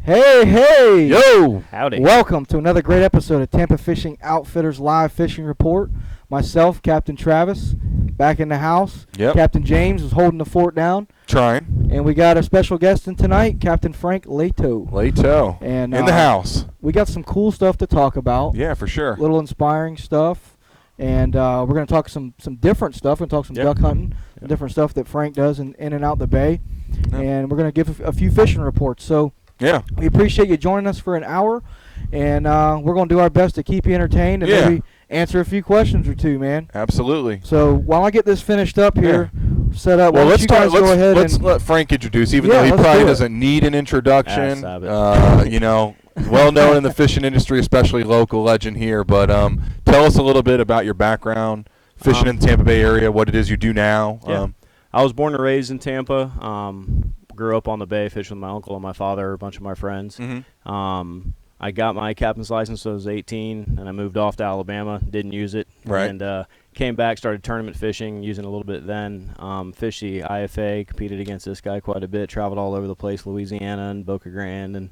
Hey! Yo! Howdy. Welcome to another great episode of Tampa Fishing Outfitters Live Fishing Report. Myself, Captain Travis, back in the house. Yep. Captain James is holding the fort down. Trying. And we got a special guest in tonight, Captain Frank Lato. And in the house. We got some cool stuff to talk about. Yeah, for sure. Little inspiring stuff. And we're going to talk some different stuff. We're going to talk some duck hunting, different stuff that Frank does in and out the bay. Yep. And we're going to give a few fishing reports. So yeah, we appreciate you joining us for an hour. And we're going to do our best to keep you entertained and maybe answer a few questions or two, man. Absolutely. So while I get this finished up here, set up, well, let's let Frank introduce, even though he probably doesn't need an introduction. You know, well known in the fishing industry, especially local legend here. But tell us a little bit about your background, fishing in the Tampa Bay area, what it is you do now. Yeah. I was born and raised in Tampa. Grew up on the bay, fishing with my uncle and my father, a bunch of my friends. Mm-hmm. I got my captain's license when I was 18, and I moved off to Alabama, didn't use it. Right. And came back, started tournament fishing, using a little bit then. Fished the IFA, competed against this guy quite a bit, traveled all over the place, Louisiana and Boca Grande, and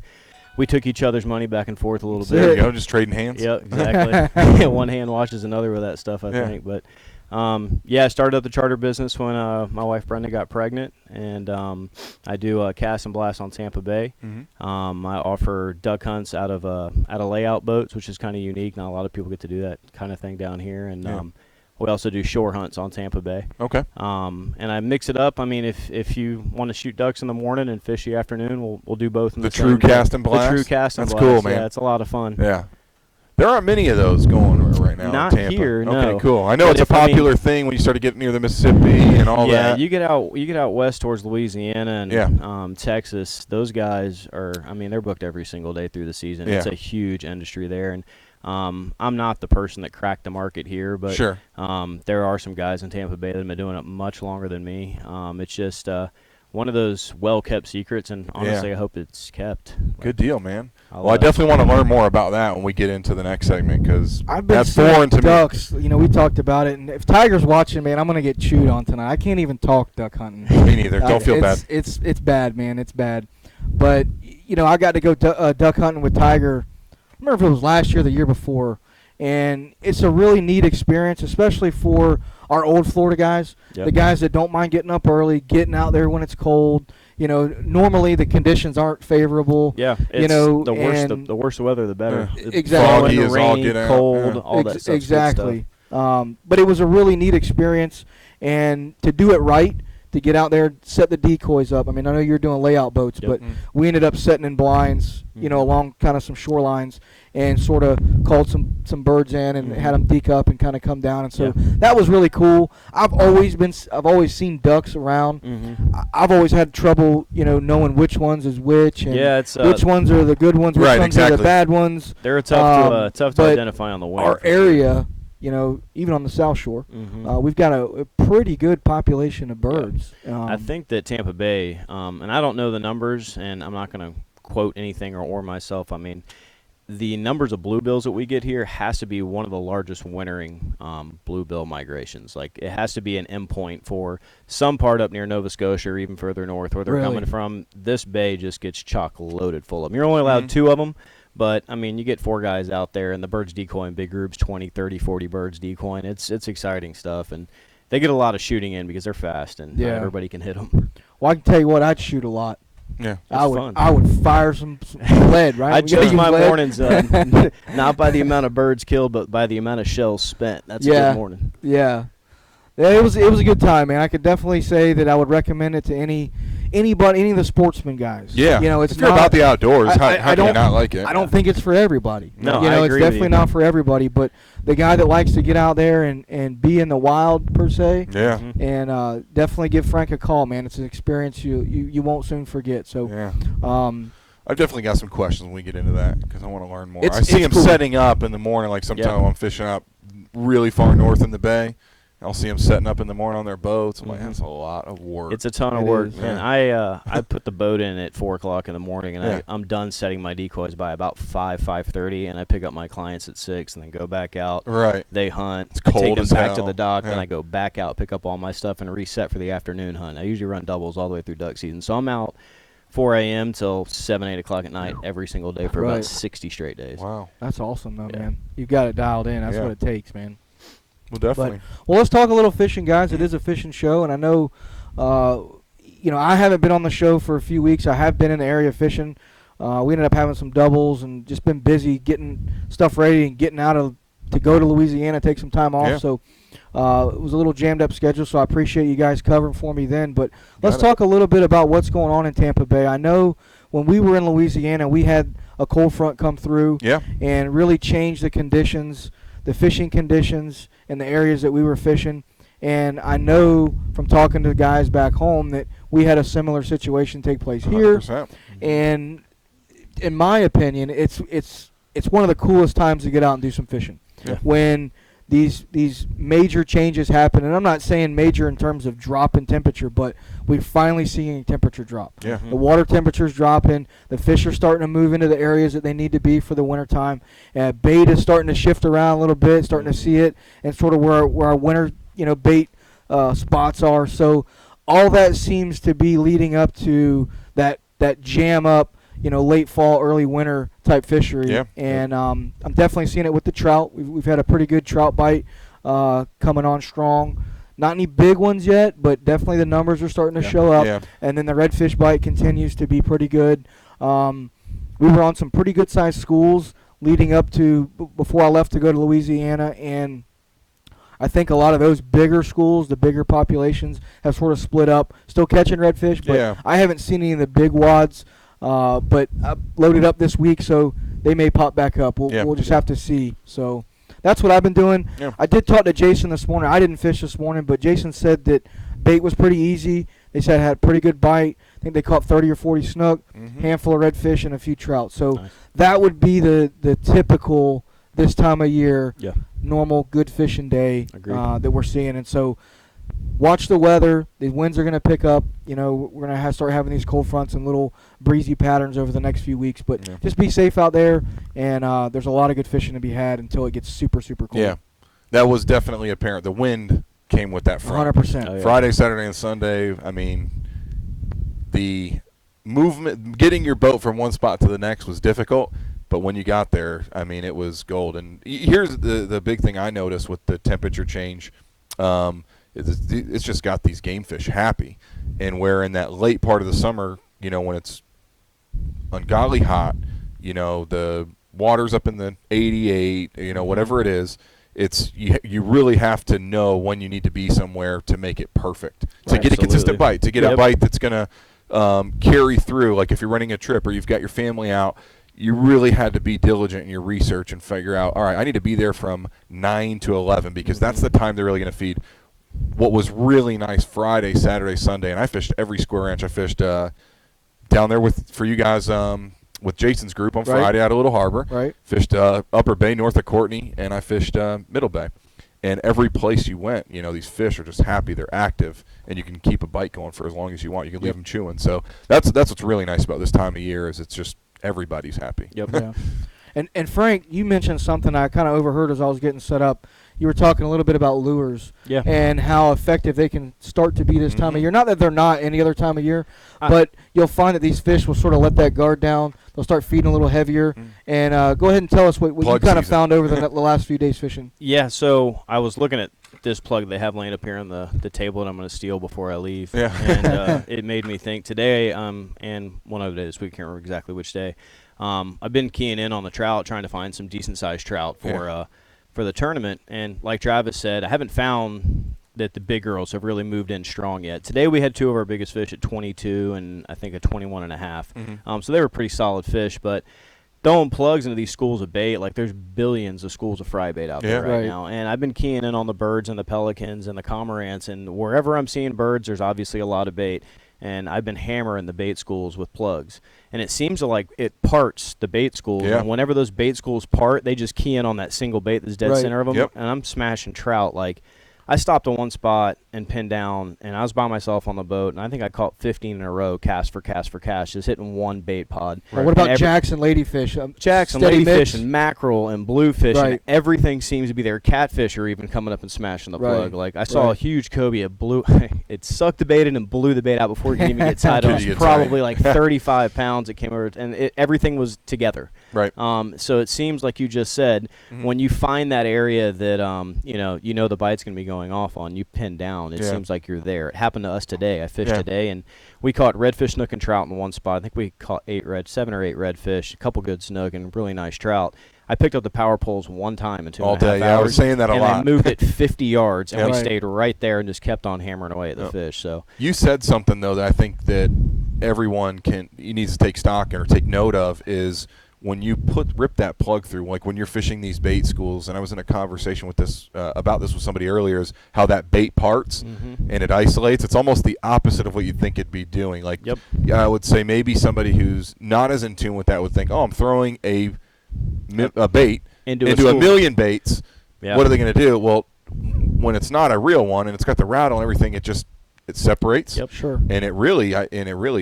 we took each other's money back and forth a little bit. There you go, just trading hands. Yeah, exactly. One hand washes another with that stuff, I think. But I started up the charter business when my wife Brenda got pregnant, and I do cast and blast on Tampa Bay. Mm-hmm. I offer duck hunts out of layout boats, which is kind of unique. Not a lot of people get to do that kind of thing down here, and we also do shore hunts on Tampa Bay. Okay. And I mix it up. I mean, if you want to shoot ducks in the morning and fish the afternoon, we'll do both in the true cast and blast. The true cast and That's blast. cool, man. Yeah, it's a lot of fun. Yeah. There aren't many of those going right now Not in Tampa. here, no. Okay, cool. I know it's a popular thing when you start to get near the Mississippi and all that. Yeah, you get out west towards Louisiana and Texas. Those guys they're booked every single day through the season. Yeah. It's a huge industry there, and I'm not the person that cracked the market here, but there are some guys in Tampa Bay that have been doing it much longer than me. It's just one of those well-kept secrets, and honestly, I hope it's kept. Good deal, man. I definitely want to learn more about that when we get into the next segment, because that's foreign to ducks, me. You know, we talked about it, and if Tiger's watching, man, I'm going to get chewed on tonight. I can't even talk duck hunting. Me neither. Don't feel bad. It's bad, man. It's bad. But, you know, I got to go duck hunting with Tiger. I remember if it was last year or the year before, and it's a really neat experience, especially for our old Florida guys, the guys that don't mind getting up early, getting out there when it's cold. You know, normally the conditions aren't favorable. Yeah, it's you know, the worse the weather, the better. Exactly. Foggy as all rain, get out. cold, all that stuff. Exactly. But it was a really neat experience, and to do it right, to get out there, set the decoys up. I mean, I know you're doing layout boats, but we ended up setting in blinds, along kind of some shorelines, and sort of called some birds in and had them deke up and kind of come down. And so that was really cool. I've always seen ducks around. I've always had trouble, knowing which ones is which, and which ones are the good ones, which ones are the bad ones. They're tough to identify on the wing. Our area, even on the South Shore, we've got a pretty good population of birds. I think that Tampa Bay, and I don't know the numbers, and I'm not going to quote anything or myself. I mean, the numbers of bluebills that we get here has to be one of the largest wintering bluebill migrations. Like, it has to be an endpoint for some part up near Nova Scotia or even further north where they're coming from. This bay just gets chock loaded full of them. You're only allowed 2 of them. But, I mean, you get 4 guys out there, and the birds decoy in big groups, 20, 30, 40 birds decoying. It's exciting stuff, and they get a lot of shooting in because they're fast, and everybody can hit them. Well, I can tell you what, I'd shoot a lot. Yeah, I would fire some lead, right? I judge my mornings not by the amount of birds killed, but by the amount of shells spent. That's a good morning. Yeah, it was a good time, man. I could definitely say that I would recommend it to anybody, any of the sportsman guys. Yeah, it's if you're about the outdoors, how do you not like it? I don't think it's for everybody. No, I agree it's definitely not for everybody. But the guy that likes to get out there and be in the wild per se, and definitely give Frank a call, man. It's an experience you won't soon forget. So, I've definitely got some questions when we get into that because I want to learn more. I see him setting up in the morning, like sometimes I'm fishing up really far north in the bay. I'll see them setting up in the morning on their boats. I'm like, that's a lot of work. It's a ton of work. And I put the boat in at 4 o'clock in the morning, and I'm done setting my decoys by about 5:30, and I pick up my clients at 6 and then go back out. Right. They hunt. It's cold take them as back hell. to the dock, then I go back out, pick up all my stuff, and reset for the afternoon hunt. I usually run doubles all the way through duck season. So I'm out 4 a.m. till 7, 8 o'clock at night every single day for about 60 straight days. Wow. That's awesome, though, man. You've got it dialed in. That's what it takes, man. Well, definitely. Well, let's talk a little fishing, guys. It is a fishing show, and I know, I haven't been on the show for a few weeks. I have been in the area fishing. We ended up having some doubles and just been busy getting stuff ready and getting to go to Louisiana, take some time off. So it was a little jammed up schedule, so I appreciate you guys covering for me then. But let's talk a little bit about what's going on in Tampa Bay. I know when we were in Louisiana, we had a cold front come through and really change the conditions, the fishing conditions in the areas that we were fishing. And I know from talking to the guys back home that we had a similar situation take place here. 100%. And in my opinion, it's one of the coolest times to get out and do some fishing. Yeah. When these major changes happen, and I'm not saying major in terms of drop in temperature, but we're finally seeing temperature drop. Yeah. The water temperature's dropping. The fish are starting to move into the areas that they need to be for the wintertime. Bait is starting to shift around a little bit, starting to see it, and sort of where our winter bait spots are. So all that seems to be leading up to that jam up, late fall, early winter type fishery. Yeah. And I'm definitely seeing it with the trout. We've had a pretty good trout bite coming on strong. Not any big ones yet, but definitely the numbers are starting to show up. Yeah. And then the redfish bite continues to be pretty good. We were on some pretty good sized schools leading up to before I left to go to Louisiana, and I think a lot of those bigger schools, the bigger populations, have sort of split up. Still catching redfish, but I haven't seen any of the big wads. But I loaded up this week, so they may pop back up. We'll just have to see. So that's what I've been doing. Yeah. I did talk to Jason this morning. I didn't fish this morning, but Jason said that bait was pretty easy. They said it had a pretty good bite. I think they caught 30 or 40 snook, handful of redfish, and a few trout. So that would be the typical this time of year, normal good fishing day that we're seeing. And so watch the weather. The winds are going to pick up. We're going to start having these cold fronts and little breezy patterns over the next few weeks. But just be safe out there, and there's a lot of good fishing to be had until it gets super, super cold. Yeah, that was definitely apparent. The wind came with that front. 100%. Friday, Saturday, and Sunday, I mean, the movement, getting your boat from one spot to the next was difficult. But when you got there, I mean, it was gold. And here's the big thing I noticed with the temperature change. It's just got these game fish happy. And where in that late part of the summer, when it's ungodly hot, the water's up in the 88, whatever it is, it's you really have to know when you need to be somewhere to make it perfect, to get a consistent bite, to get a bite that's going to carry through. Like if you're running a trip or you've got your family out, you really had to be diligent in your research and figure out, all right, I need to be there from 9 to 11 because that's the time they're really going to feed. What was really nice Friday, Saturday, Sunday, and I fished every square ranch. I fished down there for you guys with Jason's group on Friday out of Little Harbor. Right. Fished Upper Bay north of Courtney, and I fished Middle Bay. And every place you went, these fish are just happy. They're active, and you can keep a bite going for as long as you want. You can leave them chewing. So that's what's really nice about this time of year is it's just everybody's happy. Yep. Yeah. And Frank, you mentioned something I kind of overheard as I was getting set up. You were talking a little bit about lures and how effective they can start to be this time of year. Not that they're not any other time of year, but you'll find that these fish will sort of let that guard down. They'll start feeding a little heavier. And go ahead and tell us what you kind of found over the last few days fishing. Yeah, so I was looking at this plug they have laying up here on the table that I'm going to steal before I leave. Yeah. And it made me think today and one other day this week, I can't remember exactly which day, I've been keying in on the trout, trying to find some decent-sized trout for the tournament. And like Travis said, I haven't found that the big girls have really moved in strong yet. Today we had two of our biggest fish at 22 and I think a 21 and a half. So they were pretty solid fish, but throwing plugs into these schools of bait, like there's billions of schools of fry bait out there right now. And I've been keying in on the birds and the pelicans and the cormorants, and wherever I'm seeing birds, there's obviously a lot of bait. And I've been hammering the bait schools with plugs. And it seems like it parts the bait schools. Yeah. And whenever those bait schools part, they just key in on that single bait that's dead center of them. Yep. And I'm smashing trout. Like, I stopped at one spot and pinned down, and I was by myself on the boat, and I think I caught 15 in a row, cast for cast for cast, just hitting one bait pod. Right. What about jacks and ladyfish? Jacks and ladyfish and mackerel and bluefish, and everything seems to be there. Catfish are even coming up and smashing the plug. Like, I saw a huge cobia. It sucked the bait in and blew the bait out before it could even get tied. It was probably like 35 pounds. It came over, and everything was together. Right. So it seems like you just said, when you find that area that you know the bite's going to be going off on, you pin down. It seems like you're there. It happened to us today. I fished today, and we caught redfish, snook, and trout in one spot. I think we caught 7 or 8 redfish, a couple good snook, and really nice trout. I picked up the power poles one time in 2.5 hours. All day. I was saying that a lot. And I moved it 50 yards, and we stayed right there and just kept on hammering away at the fish. So you said something though that I think that everyone needs to take stock in or take note of is when you rip that plug through, like when you're fishing these bait schools, and I was in a conversation with about this with somebody earlier, is how that bait parts and it isolates. It's almost the opposite of what you'd think it'd be doing. Like, I would say maybe somebody who's not as in tune with that would think, oh, I'm throwing a bait into a million baits. What are they going to do? Well, when it's not a real one and it's got the rattle and everything, it separates. And it really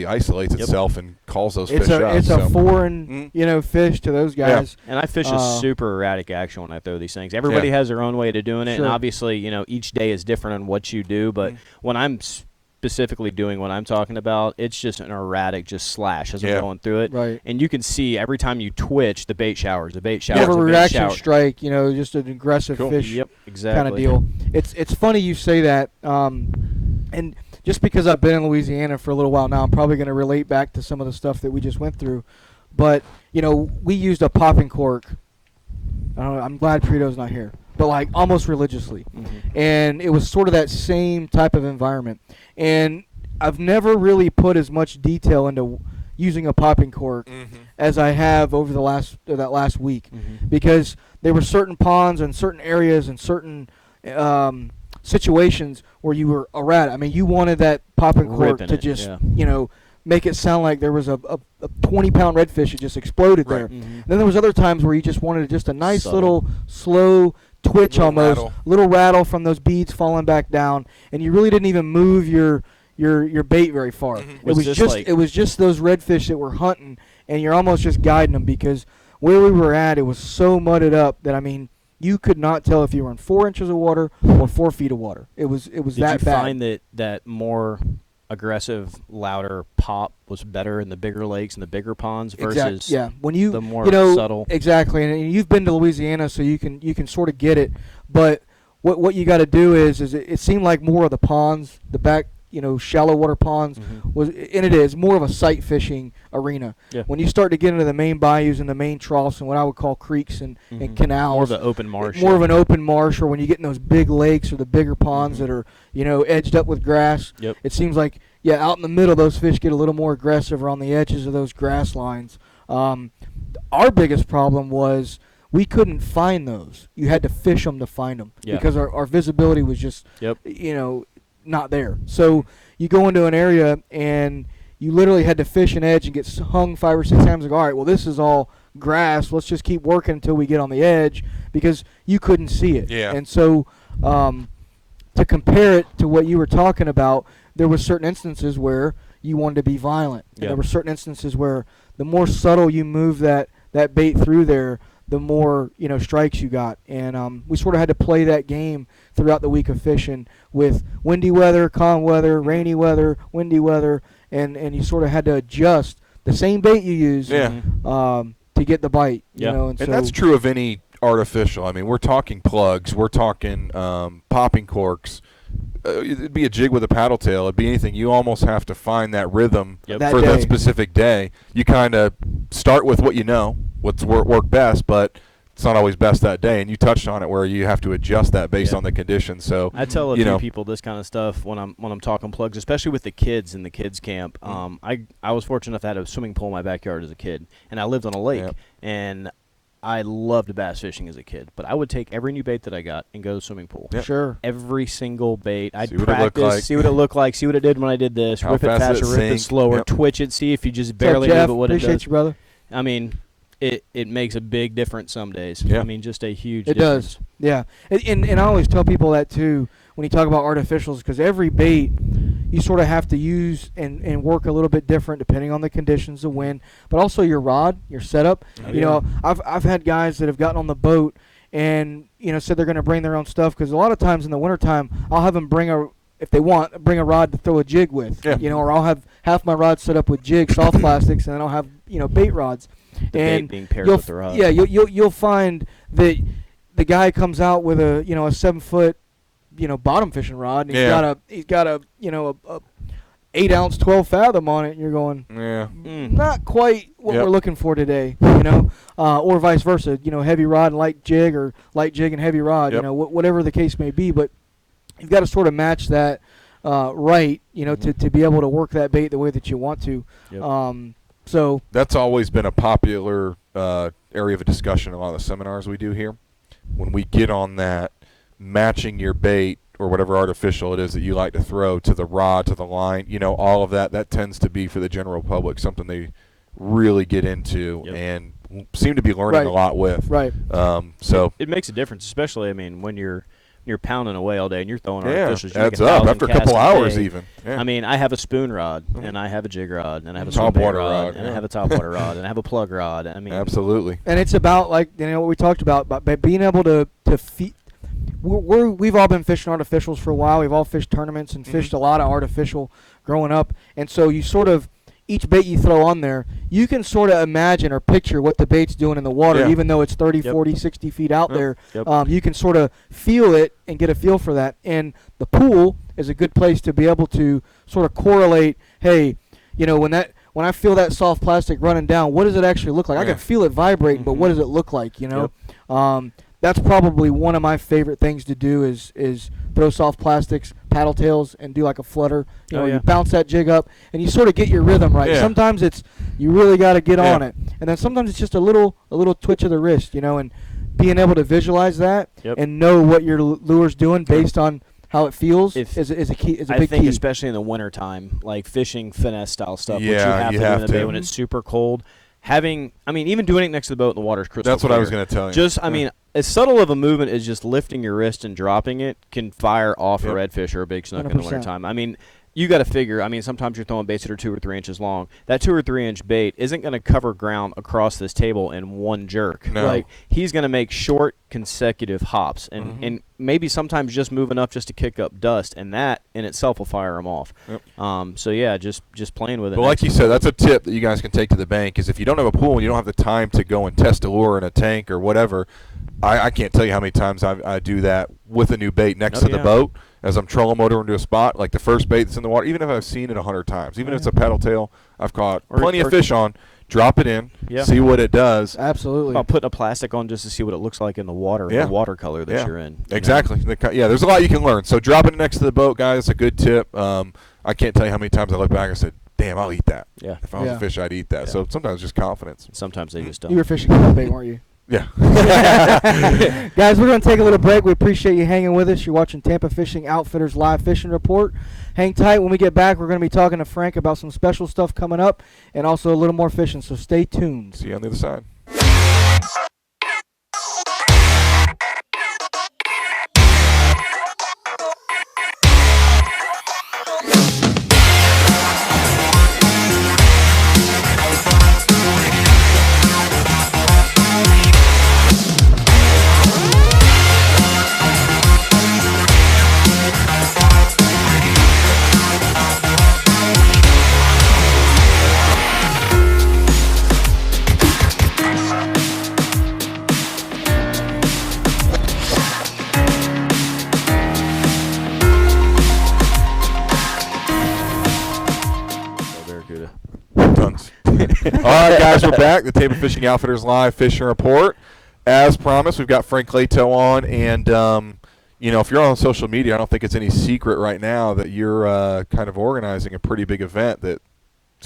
isolates itself and calls those fish up. It's a foreign, fish to those guys. And I fish a super erratic action when I throw these things. Everybody has their own way to doing it, and obviously, each day is different on what you do. But when I'm specifically doing what I'm talking about, it's just an erratic slash as I'm going through it. Right. And you can see every time you twitch, the bait showers. You have a reaction strike, just an aggressive fish kind of deal. It's funny you say that. And just because I've been in Louisiana for a little while now, I'm probably going to relate back to some of the stuff that we just went through. But, we used a popping cork. I'm glad Prieto's not here. But, like, almost religiously. And it was sort of that same type of environment. And I've never really put as much detail into using a popping cork as I have over that last week. Because there were certain ponds and certain areas and certain situations where you were erratic. I mean, you wanted that popping cork to just, make it sound like there was a 20-pound redfish that just exploded there. Then there was other times where you just wanted just a nice little slow twitch, almost little rattle from those beads falling back down, and you really didn't even move your bait very far. It was just those redfish that were hunting, and you're almost just guiding them, because where we were at, it was so mudded up that, I mean, you could not tell if you were in 4 inches of water or 4 feet of water. It was that bad. Did you find that more aggressive, louder pop was better in the bigger lakes and the bigger ponds versus the more subtle? Exactly, and you've been to Louisiana, so you can sort of get it. But what you got to do is it seemed like more of the ponds, the back shallow water ponds and it is more of a sight fishing arena. Yeah. When you start to get into the main bayous and the main troughs and what I would call creeks and canals, more of an open marsh. More of an open marsh, or when you get in those big lakes or the bigger ponds that are edged up with grass. Yep. It seems like out in the middle those fish get a little more aggressive or on the edges of those grass lines. Our biggest problem was we couldn't find those. You had to fish them to find them because our visibility was just not there. So you go into an area and you literally had to fish an edge and get hung 5 or 6 times. Like, all right, well, this is all grass. Let's just keep working until we get on the edge because you couldn't see it. Yeah. And so to compare it to what you were talking about, there were certain instances where you wanted to be violent. And there were certain instances where the more subtle you move that bait through there, the more strikes you got. And we sort of had to play that game throughout the week of fishing with windy weather, calm weather, rainy weather, windy weather, and you sort of had to adjust the same bait you use to get the bite. And that's true of any artificial. I mean, we're talking plugs, we're talking popping corks. It'd be a jig with a paddle tail. It'd be anything. You almost have to find that rhythm for that specific day. You kind of start with what you know, what's worked best, but it's not always best that day. And you touched on it where you have to adjust that based on the conditions. So I tell a few people this kind of stuff when I'm talking plugs, especially with the kids in the kids camp. I was fortunate enough to have a swimming pool in my backyard as a kid, and I lived on a lake, and I loved bass fishing as a kid, but I would take every new bait that I got and go to the swimming pool. Yep. Sure. Every single bait. I'd see what practice, it see what it looked like, see what it did when I did this, rip it faster, rip it slower, twitch it, see if you just barely move it, what it does. Appreciate you, brother. I mean, it makes a big difference some days. Yeah. I mean, just a huge It difference. does, yeah. And I always tell people that, too, when you talk about artificials, because every bait you sort of have to use and work a little bit different depending on the conditions, the wind, but also your rod, your setup. I've had guys that have gotten on the boat and said they're going to bring their own stuff, because a lot of times in the wintertime I'll have them bring a rod to throw a jig with, or I'll have half my rod set up with jigs, soft plastics, and then I'll have bait rods. The bait being paired with the rod. Yeah, you'll find that the guy comes out with a 7-foot bottom fishing rod, and he's got a 8-ounce 12 fathom on it, and you're going, not quite what we're looking for today, or vice versa, heavy rod and light jig, or light jig and heavy rod, whatever the case may be. But you've got to sort of match that right, to be able to work that bait the way that you want to. So that's always been a popular area of discussion in a lot of the seminars we do here. When we get on that, matching your bait or whatever artificial it is that you like to throw to the rod, to the line, all of that tends to be for the general public something they really get into and seem to be learning a lot with. Right. So it makes a difference, especially when you're pounding away all day and you're throwing artificials. Adds up after a couple hours even. Yeah. I mean, I have a spoon rod, and I have a jig rod, and I have a top water rod, and I have a top water rod, and I have a plug rod. I mean, absolutely. And it's about, like, what we talked about being able to feed. We've all been fishing artificials for a while. We've all fished tournaments and fished a lot of artificial growing up. And so you sort of, each bait you throw on there, you can sort of imagine or picture what the bait's doing in the water, even though it's 30, 40, 60 feet out there. You can sort of feel it and get a feel for that. And the pool is a good place to be able to sort of correlate, hey, when I feel that soft plastic running down, what does it actually look like? I can feel it vibrating, but what does it look like, That's probably one of my favorite things to do is throw soft plastics, paddle tails, and do like a flutter. You bounce that jig up, and you sort of get your rhythm right. Sometimes it's you really got to get on it, and then sometimes it's just a little twitch of the wrist, and being able to visualize that and know what your lure's doing based on how it feels is a key. Is a big key. I think especially in the wintertime, like fishing finesse style stuff, which you have to do in the bay when it's super cold. Even doing it next to the boat and the water's crystal That's what clear. I was going to tell you. As subtle of a movement as just lifting your wrist and dropping it can fire off a redfish or a big snook 100%. In the wintertime. You got to figure, sometimes you're throwing baits that are 2 or 3 inches long. That 2 or 3 inch bait isn't going to cover ground across this table in one jerk. No. Like, he's going to make short, consecutive hops, and maybe sometimes just move enough just to kick up dust, and that in itself will fire him off. Just playing with it. Well, like you said, that's a tip that you guys can take to the bank, is if you don't have a pool and you don't have the time to go and test a lure in a tank or whatever, I can't tell you how many times I do that with a new bait next to the boat. as I'm trolling motor into a spot, like the first bait that's in the water, even if I've seen it 100 times, even if it's a paddle tail, I've caught plenty of fish on. Drop it in, see what it does. Absolutely. About putting a plastic on just to see what it looks like in the water, the watercolor that you're in. Exactly. There's a lot you can learn. So dropping it next to the boat, guys, is a good tip. I can't tell you how many times I look back and said, damn, I'll eat that. Yeah. If I was a fish, I'd eat that. So sometimes just confidence. Sometimes they just don't. You were fishing cut bait, weren't you? Yeah. Guys, we're going to take a little break. We appreciate you hanging with us. You're watching Tampa Fishing Outfitters Live Fishing Report. Hang tight. When we get back, we're going to be talking to Frank about some special stuff coming up and also a little more fishing, so stay tuned. See you on the other side. All right, guys, we're back. The Tampa Fishing Outfitters Live Fishing Report. As promised, we've got Frank Prieto on, and if you're on social media, I don't think it's any secret right now that you're kind of organizing a pretty big event that's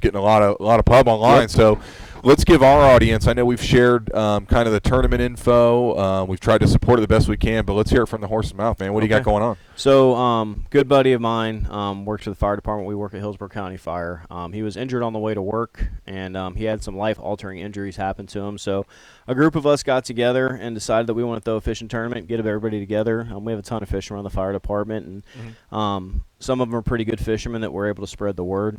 getting a lot of pub online. Yep. So let's give our audience. I know we've shared kind of the tournament info. We've tried to support it the best we can, but let's hear it from the horse's mouth, man. What do you got going on? So, good buddy of mine works for the fire department. We work at Hillsborough County Fire. He was injured on the way to work, and he had some life-altering injuries happen to him. So, a group of us got together and decided that we want to throw a fishing tournament, get everybody together. We have a ton of fishermen around the fire department, and some of them are pretty good fishermen that we're able to spread the word.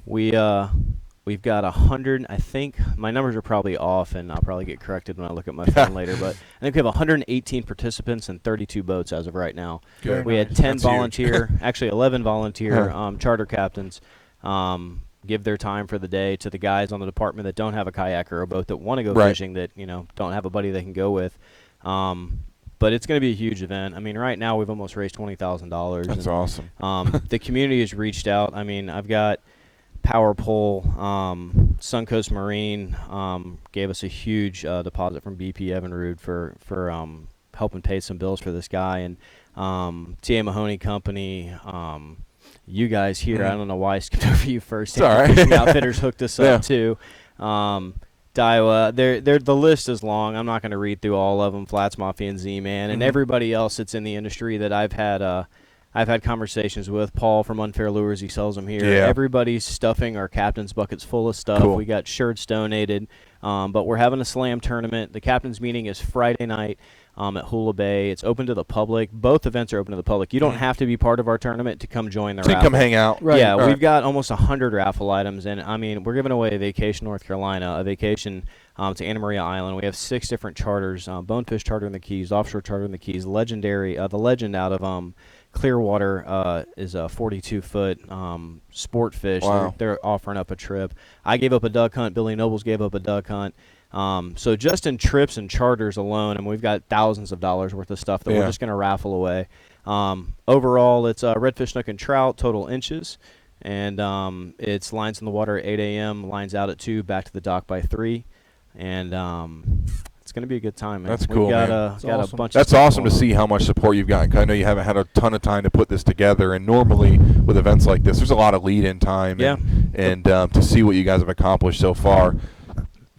We've got 100, I think, my numbers are probably off, and I'll probably get corrected when I look at my phone later, but I think we have 118 participants and 32 boats as of right now. Good. We had 10 volunteer, actually 11 volunteer charter captains give their time for the day to the guys on the department that don't have a kayak or a boat that want to go fishing that, don't have a buddy they can go with. But it's going to be a huge event. I mean, right now we've almost raised $20,000. That's awesome. The community has reached out. I mean, I've got Power Pole, Suncoast Marine gave us a huge deposit from BP Evinrude for helping pay some bills for this guy, and T.A. Mahoney Company, you guys here. I don't know why I skipped over you first. It's all right. Fishing Outfitters hooked us up too. Daiwa, the list is long. I'm not going to read through all of them. Flats Mafia and Z-Man, and everybody else that's in the industry that I've had conversations with. Paul from Unfair Lures, he sells them here. Yeah. Everybody's stuffing our captain's buckets full of stuff. Cool. We got shirts donated, but we're having a slam tournament. The captain's meeting is Friday night at Hula Bay. It's open to the public. Both events are open to the public. You don't have to be part of our tournament to come join the raffle. Come hang out. Right. Yeah, we've got almost 100 raffle items, and I mean, we're giving away a vacation North Carolina, a vacation to Anna Maria Island. We have 6 different charters: Bonefish Charter in the Keys, Offshore Charter in the Keys, Legendary, the Legend out of Clearwater is a 42-foot sport fish. Wow. They're offering up a trip. I gave up a duck hunt. Billy Nobles gave up a duck hunt. So just in trips and charters alone, and we've got thousands of dollars worth of stuff that we're just going to raffle away. Overall, it's redfish, snook, and trout, total inches. And it's lines in the water at 8 a.m., lines out at 2, back to the dock by 3. And it's going to be a good time, man. That's cool, man. Got a bunch That's of awesome to see how much support you've gotten. I know you haven't had a ton of time to put this together, and normally with events like this, there's a lot of lead-in time. And to see what you guys have accomplished so far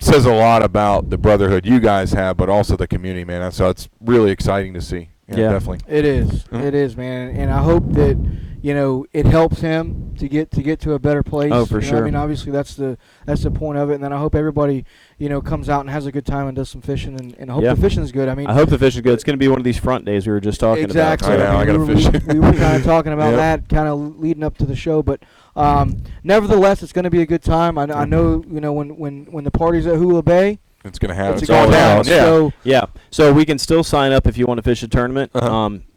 says a lot about the brotherhood you guys have, but also the community, man. So it's really exciting to see. Yeah, definitely. It is. It is, man. And I hope that it helps him to get to a better place. Oh, for sure. I mean, obviously that's the point of it. And then I hope everybody comes out and has a good time and does some fishing, and I hope the fishing is good. I mean, I hope the fishing is good. It's going to be one of these front days we were just talking about. Exactly. I got to fish. We were kind of talking about that, kind of leading up to the show, but nevertheless, it's going to be a good time. I know when the party's at Hula Bay, It's going to happen. It's going down. So we can still sign up if you want to fish a tournament.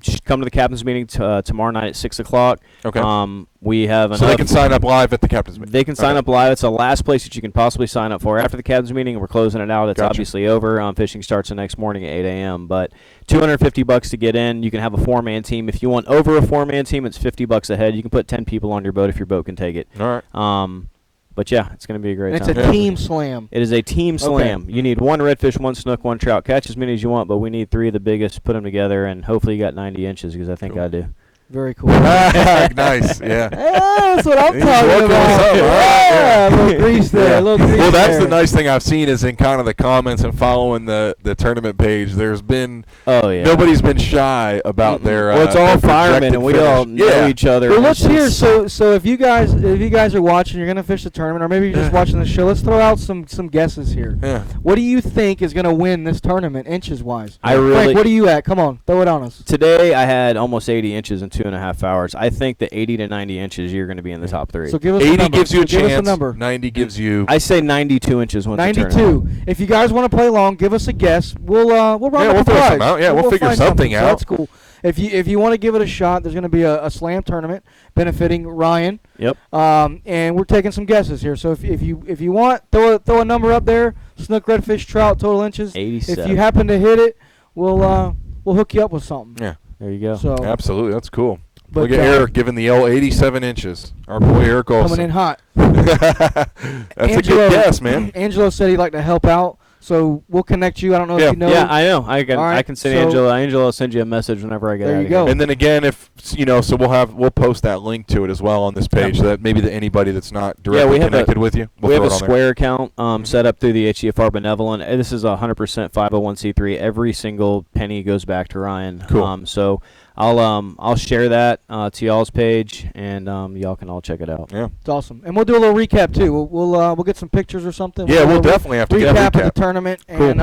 Just come to the captain's meeting tomorrow night at 6 o'clock. Okay. We have so they can sign up live at the captain's meeting. They can sign up live. It's the last place that you can possibly sign up for. After the captain's meeting, we're closing it out. It's obviously over. Fishing starts the next morning at 8 a.m. But $250 to get in. You can have a 4-man team. If you want over a 4-man team, it's $50 a head. You can put 10 people on your boat if your boat can take it. All right. But yeah, it's going to be a great time. It's a team slam. It is a team slam. You need 1 redfish, 1 snook, 1 trout. Catch as many as you want, but we need 3 of the biggest. Put them together, and hopefully you got 90 inches because I think I do. Very cool. Nice, yeah. That's what I'm talking about. Yeah, a little grease there. A little grease well, that's the nice thing I've seen is in kind of the comments and following the tournament page. There's been nobody's been shy about their. Well, it's all firemen, and we all know each other. Well, let's hear. So if you guys are watching, you're gonna fish the tournament, or maybe you're just watching the show. Let's throw out some guesses here. Yeah. What do you think is gonna win this tournament, inches wise? Frank, what are you at? Come on, throw it on us. Today I had almost 80 inches in 2.5 hours. I think that 80 to 90 inches, you're going to be in the top 3. So give us 80 gives you a chance. Give us a number. 90 gives you. I say 92 inches. 92. If you guys want to play along, give us a guess. We'll run up a prize. We'll figure something out. So that's cool. If you want to give it a shot, there's going to be a slam tournament benefiting Ryan. Yep. And we're taking some guesses here. So if you want, throw a number up there. Snook, redfish, trout, total inches. 87. If you happen to hit it, we'll hook you up with something. Yeah. There you go. So absolutely, that's cool. But look at Eric giving the old 87 inches. Our boy Eric Olson. Coming in hot. That's a good guess, man. Angelo said he'd like to help out, so we'll connect you. I don't know if you know. Yeah, I know. I can send Angelo. Angelo will send you a message whenever I get out of here. There you go. And then again, if so we'll post that link to it as well on this page, so that maybe anybody that's not directly connected with you. We have a Square account set up through the HCFR Benevolent. This is 100% 501c3. Every single penny goes back to Ryan. Cool. So I'll share that to y'all's page, and y'all can all check it out. Yeah, it's awesome. And we'll do a little recap too. We'll get some pictures or something. Yeah, we'll definitely have to get a recap of the tournament, and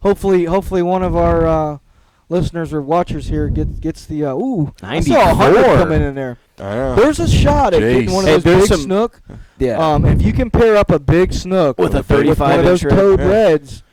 hopefully one of our listeners or watchers here gets the 94. I saw 100 coming in there. There's a shot at getting one of those big snook. Yeah. If you can pair up a big snook with a 35 one of those toad reds.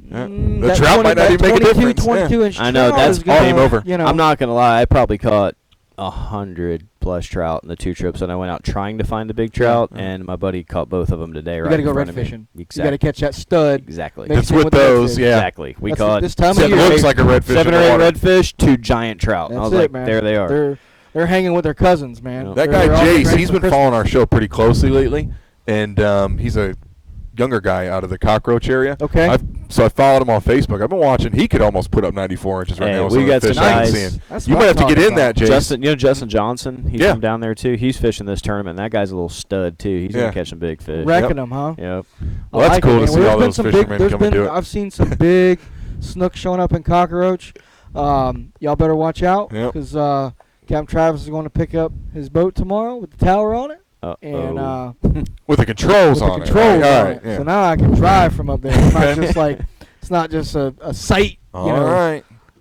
The trout might not even make a difference. 22-inch I know, that's game over. I'm not going to lie. I probably caught 100+ trout in the 2 trips, and I went out trying to find the big trout, and my buddy caught both of them today. You got to go red fishing. Exactly. You got to catch that stud. Exactly. It's with those, yeah. Exactly. We caught this time of year, looks like a redfish. 7 or 8 redfish, 2 giant trout. That's I was it, like, man. there they are. They're hanging with their cousins, man. That guy Jace, he's been following our show pretty closely lately, and he's a younger guy out of the Cockroach area. Okay. So I followed him on Facebook. I've been watching. He could almost put up 94 inches right now. We got some guys. You might have to get in that, Jace. Justin Johnson. He's from down there too. He's fishing this tournament. That guy's a little stud too. He's gonna catch some big fish. Wrecking them, huh? Yep. Well, that's cool to see all those fishermen come and do it. I've seen some big snook showing up in Cockroach. Y'all better watch out because Capt Travis is going to pick up his boat tomorrow with the tower on it. And with the controls on it. Right. So now I can drive from up there. It's not just like a sight,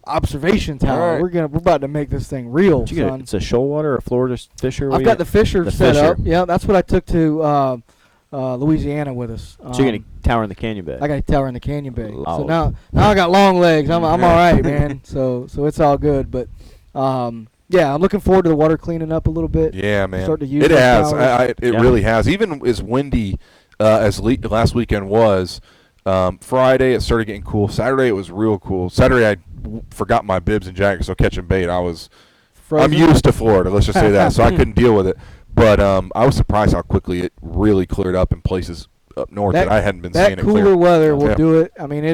observation tower. Right. We're about to make this thing real, son. It's a shoal water or Florida fisher. I've got the fisher set up. Yeah, that's what I took to Louisiana with us. So you're gonna tower in the Canyon Bay. I got a tower in the Canyon Bay. So now I got long legs. I'm all right, man. So it's all good. But yeah, I'm looking forward to the water cleaning up a little bit. Yeah, man. Start to use it has. It really has. Even as windy as last weekend was, Friday it started getting cool. Saturday it was real cool. Saturday I forgot my bibs and jacket, so catching bait I was frozen. I'm used to Florida, let's just say that, so I couldn't deal with it. But I was surprised how quickly it really cleared up in places up north that I hadn't been seeing it clear. That cooler weather will do it. I mean,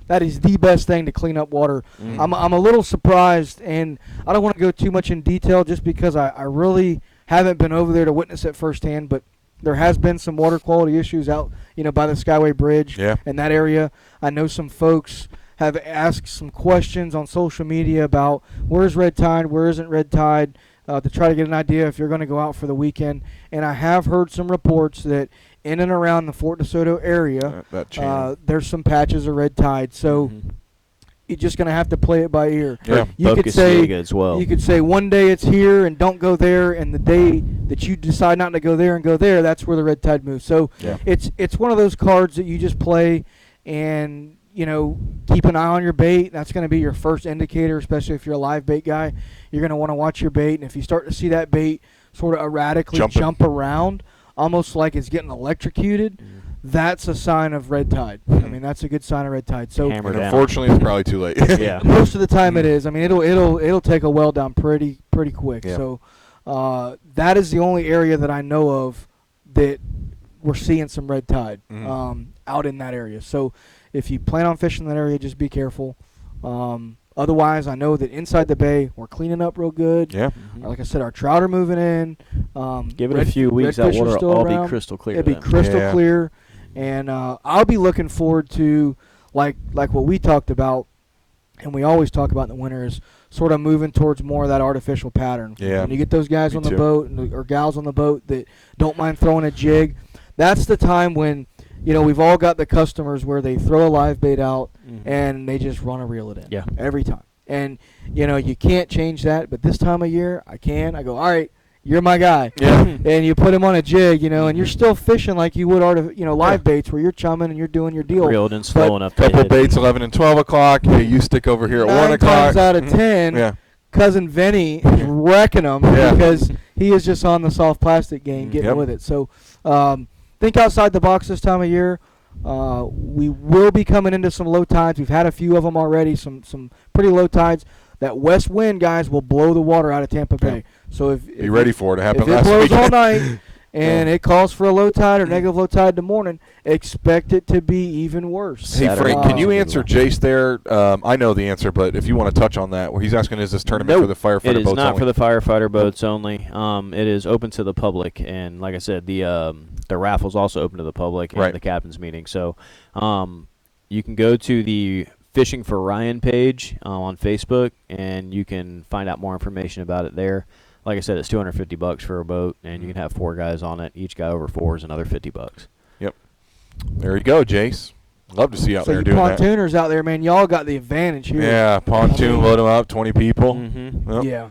that is the best thing to clean up water. I'm a little surprised, and I don't want to go too much in detail just because I really haven't been over there to witness it firsthand, but there has been some water quality issues out, by the Skyway Bridge in that area. I know some folks have asked some questions on social media about where's red tide, where isn't red tide, to try to get an idea if you're going to go out for the weekend. And I have heard some reports that in and around the Fort DeSoto area, there's some patches of red tide. So you're just going to have to play it by ear. Yeah. You could say as well. You could say one day it's here and don't go there, and the day that you decide not to go there and go there, that's where the red tide moves. So it's one of those cards that you just play and keep an eye on your bait. That's going to be your first indicator, especially if you're a live bait guy. You're going to want to watch your bait, and if you start to see that bait sort of erratically jump around, almost like it's getting electrocuted, that's a sign of red tide. I mean, that's a good sign of red tide. So unfortunately, it's probably too late. Yeah. Most of the time it is. I mean, it'll take a well down pretty quick. Yeah. So that is the only area that I know of that we're seeing some red tide out in that area. So if you plan on fishing that area, just be careful. Otherwise, I know that inside the bay, we're cleaning up real good. Yeah. Like I said, our trout are moving in. Give it a few weeks, that water will all be crystal clear. It'll be crystal clear. And I'll be looking forward to, like what we talked about, and we always talk about in the winter, is sort of moving towards more of that artificial pattern. Yeah. When you get those guys on the boat or gals on the boat that don't mind throwing a jig, that's the time when, we've all got the customers where they throw a live bait out and they just run a reel it in. Yeah. Every time. And, you can't change that, but this time of year, I can. I go, all right, you're my guy. Yeah. And you put him on a jig, and you're still fishing like you would live baits where you're chumming and you're doing your deal. Reeled in slow enough. Couple baits, 11 and 12 o'clock. You stick over here at 1 o'clock. 9 times out of 10, Cousin Vinny is wrecking them because he is just on the soft plastic game getting with it. So think outside the box this time of year. We will be coming into some low tides. We've had a few of them already, some pretty low tides. That west wind, guys, will blow the water out of Tampa Bay. So be ready for it to happen. If it blows all night and it calls for a low tide or negative low tide in the morning, expect it to be even worse. Hey, Frank, can you answer Jace there? I know the answer, but if you want to touch on that, where he's asking, is this tournament for the firefighter boats only? It is not for the firefighter boats only. It is open to the public, and like I said, the raffle's also open to the public and the captain's meeting. So you can go to the Fishing for Ryan page on Facebook, and you can find out more information about it there. Like I said, it's $250 for a boat, and you can have 4 guys on it. Each guy over 4 is another $50. Yep. There you go, Jace. Love to see you out there doing that. Pontooners out there, man, y'all got the advantage here. Yeah, pontoon, load them up, 20 people. Yep. Yeah,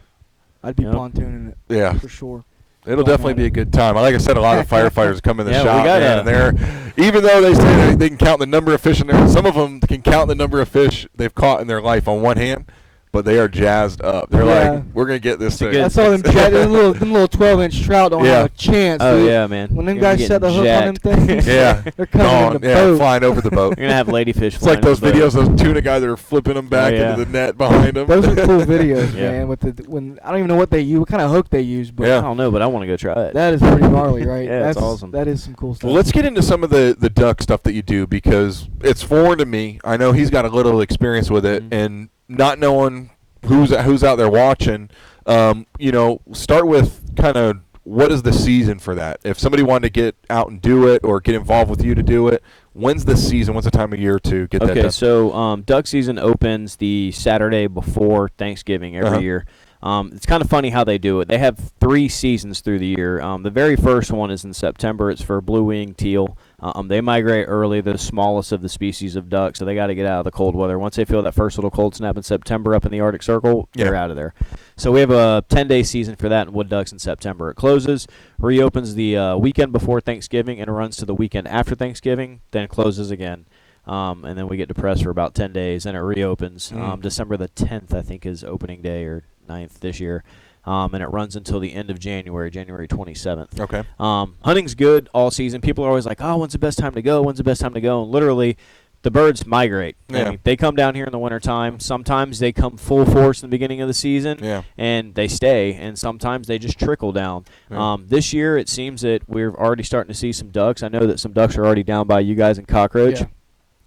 I'd be pontooning it. Yeah, for sure. It'll definitely be a good time. Like I said, a lot of firefighters come in the shop, and they're, even though they say they can count the number of fish in there, some of them can count the number of fish they've caught in their life on one hand, but they are jazzed up. They're like, we're going to get this thing. That's all them little 12-inch trout don't have a chance. Oh, dude. yeah, man. When them guys set the hook on them things, they're coming in the boat. Flying over the boat. You're going to have ladyfish It's like those videos, those tuna guys that are flipping them back into the net behind them. Those are cool videos, man. When I don't even know what they use, what kind of hook they use. But I don't know, but I want to go try it. That is pretty gnarly, right? That's awesome. That is some cool stuff. Well, let's get into some of the duck stuff that you do, because it's foreign to me. I know he's got a little experience with it, and not knowing who's out there watching, start with kind of what is the season for that? If somebody wanted to get out and do it or get involved with you to do it, when's the season? When's the time of year to get that done? Okay, so duck season opens the Saturday before Thanksgiving every year. It's kind of funny how they do it. They have 3 seasons through the year. The very first one is in September. It's for blue-winged teal. They migrate early. They're the smallest of the species of duck, so they got to get out of the cold weather. Once they feel that first little cold snap in September up in the Arctic Circle, they're out of there. So we have a 10-day season for that in wood ducks in September. It closes, reopens the weekend before Thanksgiving, and it runs to the weekend after Thanksgiving, then closes again. And then we get depressed for about 10 days, and it reopens. December the 10th, I think, is opening day, or 9th this year. And it runs until the end of January 27th. Okay. Hunting's good all season. People are always like, oh, when's the best time to go? When's the best time to go? And literally, the birds migrate. Yeah. I mean, they come down here in the wintertime. Sometimes they come full force in the beginning of the season, and they stay. And sometimes they just trickle down. Yeah. This year, it seems that we're already starting to see some ducks. I know that some ducks are already down by you guys in Cockroach.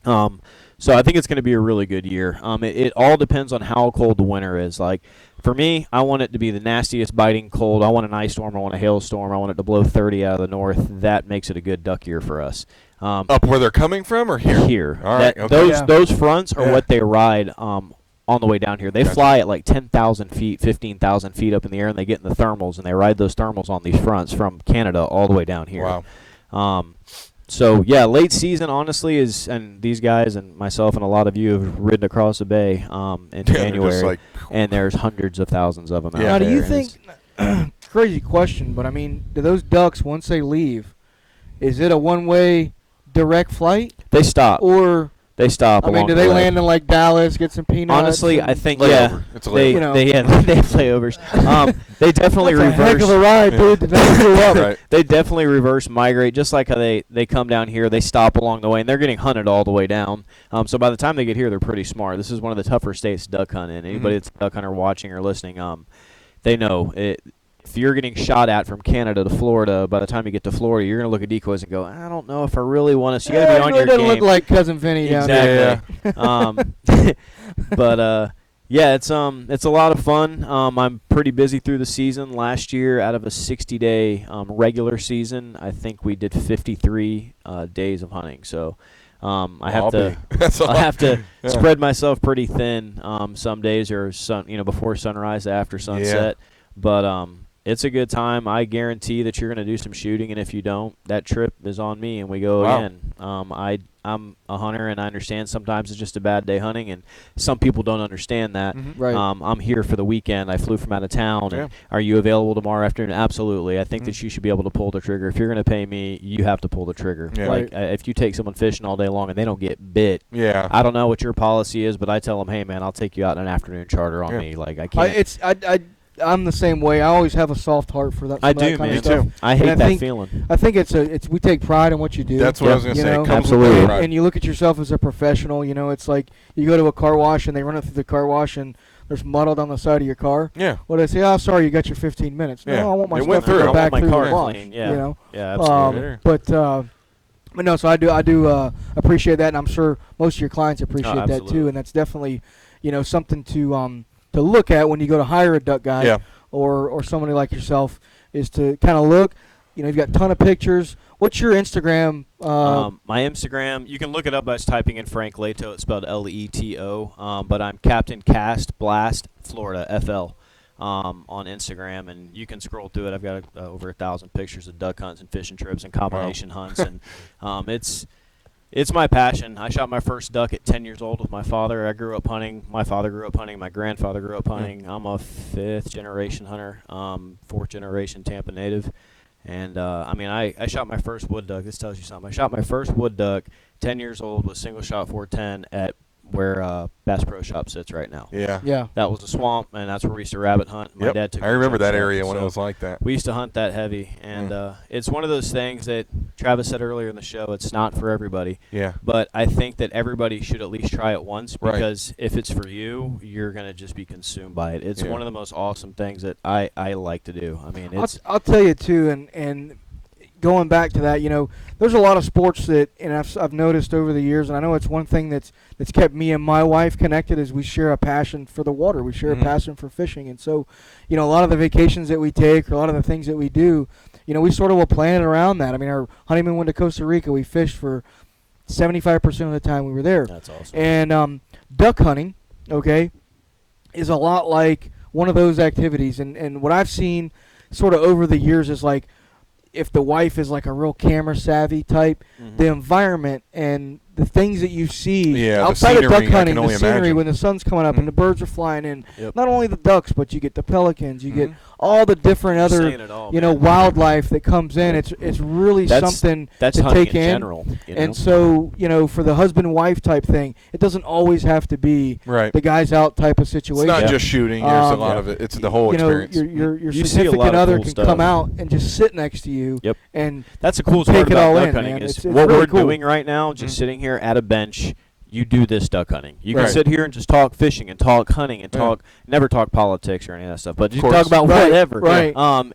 Yeah. So I think it's going to be a really good year. It all depends on how cold the winter is. Like, for me, I want it to be the nastiest biting cold. I want an ice storm. I want a hailstorm. I want it to blow 30 out of the north. That makes it a good duck year for us. Up where they're coming from, or here? Here. All right. Those fronts are what they ride on the way down here. They fly at like 10,000 feet, 15,000 feet up in the air, and they get in the thermals, and they ride those thermals on these fronts from Canada all the way down here. Wow. So, yeah, late season, honestly, is, and these guys and myself and a lot of you have ridden across the bay in January, and there's hundreds of thousands of them out there. Now, do you think, crazy question, but I mean, do those ducks, once they leave, is it a one-way direct flight? They stop. Or They stop. I mean, do they land in like Dallas, get some peanuts? Honestly, I think it's a layover. They have layovers. They definitely That's reverse. a heck of a ride, dude. Right. They definitely reverse migrate, just like how they come down here. They stop along the way, and they're getting hunted all the way down. So by the time they get here, they're pretty smart. This is one of the tougher states to duck hunt in. Anybody that's a duck hunter watching or listening, they know it. If you're getting shot at from Canada to Florida, by the time you get to Florida, you're going to look at decoys and go, I don't know if I really want to. So you got to be on your game. It doesn't look like Cousin Vinny down there. Exactly. But yeah, it's a lot of fun. I'm pretty busy through the season. Last year, out of a 60-day regular season, I think we did 53 days of hunting. So I have to spread myself pretty thin some days, or before sunrise, after sunset. Yeah. But it's a good time. I guarantee that you're going to do some shooting, and if you don't, that trip is on me, and we go again. I'm a hunter, and I understand sometimes it's just a bad day hunting, and some people don't understand that. Mm-hmm. Right. I'm here for the weekend. I flew from out of town. Yeah. And are you available tomorrow afternoon? Absolutely. I think that you should be able to pull the trigger. If you're going to pay me, you have to pull the trigger. Yeah. Like if you take someone fishing all day long and they don't get bit, I don't know what your policy is, but I tell them, hey, man, I'll take you out on an afternoon charter on me. Like I can't. I'm the same way. I always have a soft heart for that. I do, that kind man. of stuff. Too. I hate that feeling. I think it's we take pride in what you do. That's what I was going to say. Absolutely. And you look at yourself as a professional. It's like you go to a car wash and they run it through the car wash and there's muddled on the side of your car. Yeah. Well, they say, "Oh, sorry, you got your 15 minutes." Yeah. No, I want my It stuff went to through. go back my through car the wash. clean. Yeah. Yeah, absolutely. But no, so I do appreciate that, and I'm sure most of your clients appreciate that too. And that's definitely something to look at when you go to hire a duck guide. Yeah. Or somebody like yourself, is to kind of look. You've got a ton of pictures. What's your Instagram? My Instagram, you can look it up by just typing in Frank Leto. It's spelled Leto. But I'm Captain Cast Blast Florida FL on Instagram, and you can scroll through it. I've got over 1,000 pictures of duck hunts and fishing trips and combination hunts, and it's my passion. I shot my first duck at 10 years old with my father. I grew up hunting. My father grew up hunting. My grandfather grew up hunting. I'm a fifth-generation hunter, fourth-generation Tampa native. And, I shot my first wood duck. This tells you something. I shot my first wood duck 10 years old with single-shot 410 at where Bass Pro Shop sits right now. Yeah. That was a swamp, and that's where we used to rabbit hunt. My dad took I remember that area when it was like that. We used to hunt that heavy, and it's one of those things that Travis said earlier in the show. It's not for everybody. Yeah. But I think that everybody should at least try it once, because if it's for you, you're going to just be consumed by it. It's one of the most awesome things that I like to do. I mean, I'll tell you too, and going back to that, there's a lot of sports that, and I've noticed over the years, and I know it's one thing that's kept me and my wife connected, is we share a passion for the water. We share a passion for fishing. And so, a lot of the vacations that we take, or a lot of the things that we do, we sort of will plan it around that. I mean, our honeymoon went to Costa Rica. We fished for 75% of the time we were there. That's awesome. And duck hunting, is a lot like one of those activities. And what I've seen sort of over the years is like, if the wife is like a real camera savvy type, the environment and the things that you see outside of duck hunting, the scenery when the sun's coming up and the birds are flying in, not only the ducks, but you get the pelicans, you get all the different other wildlife that comes in. It's really something to take in. General, and so for the husband and wife type thing, it doesn't always have to be the guys out type of situation. It's not just shooting. There's a lot of it. It's the whole experience. Your significant other can come out and just sit next to you. And that's the coolest part about duck hunting is what we're doing right now. Just sitting here at a bench, you do this duck hunting. You can sit here and just talk fishing and talk hunting and never talk politics or any of that stuff, but just talk about whatever.